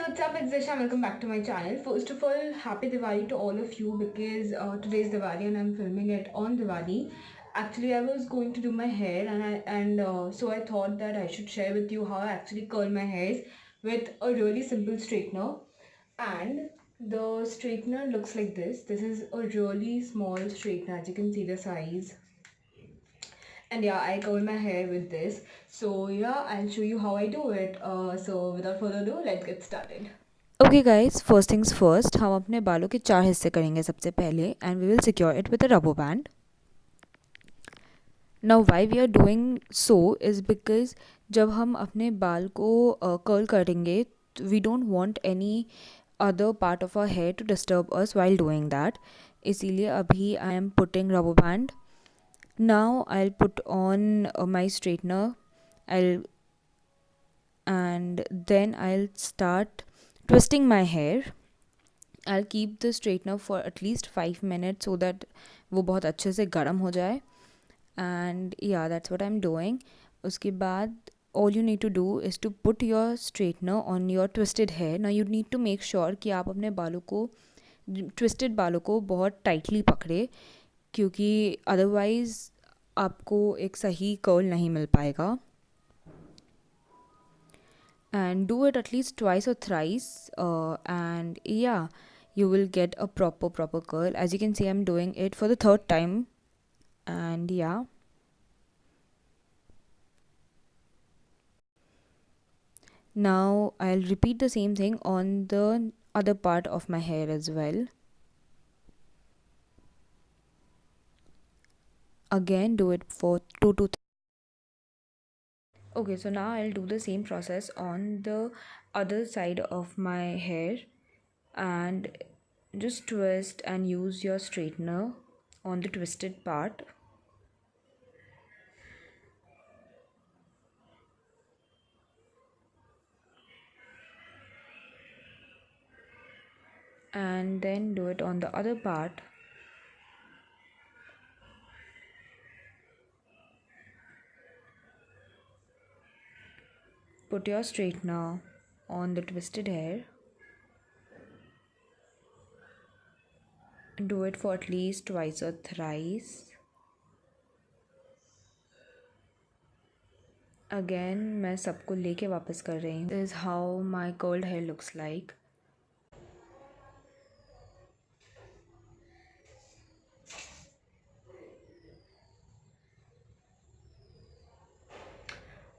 what's up? It's Disha. Welcome back to my channel. First of all, happy Diwali to all of you because today's Diwali and I'm filming it on Diwali. Actually, I was going to do my hair and so I thought that I should share with you how I actually curl my hairs with a really simple straightener. And the straightener looks like this. This is a really small straightener. As you can see the size, and yeah, I curl my hair with this. So yeah, I'll show you how I do it. So without further ado, let's get started. Okay guys, first things first, हम अपने बालों के 4 हिस्से करेंगे सबसे पहले and we will secure it with a rubber band. Now why we are doing so is because जब हम अपने बाल को कर्ल करेंगे we don't want any other part of our hair to disturb us while doing that. इसीलिए अभी I am putting rubber band. Now I will put on my straightener I and then I'll start twisting my hair. I'll keep the straightener for at least 5 minutes so that वो बहुत अच्छे से गर्म हो जाए. And yeah, that's what I'm doing. उसके बाद all you need to do is to put your straightener on your twisted hair. Now you need to make sure कि आप अपने बालों को twisted बालों को बहुत tightly पकड़े, क्योंकि otherwise आपको एक सही कर्ल नहीं मिल पाएगा. And do it at least twice or thrice, and yeah, you will get a proper curl. As you can see, I'm doing it for the third time, and yeah, now I'll repeat the same thing on the other part of my hair as well. Again, do it for 2 to 3. Okay, so now I'll do the same process on the other side of my hair, and just twist and use your straightener on the twisted part. And then do it on the other part. Put your straightener on the twisted hair. Do it for at least twice or thrice. Again, मैं सबको लेके वापस कर रही हूँ. This is how my curled hair looks like.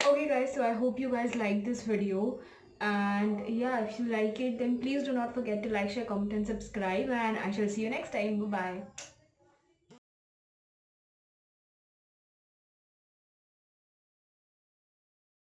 Okay guys, so I hope you guys like this video, and yeah, if you like it then please do not forget to like, share, comment and subscribe, and I shall see you next time. Bye bye.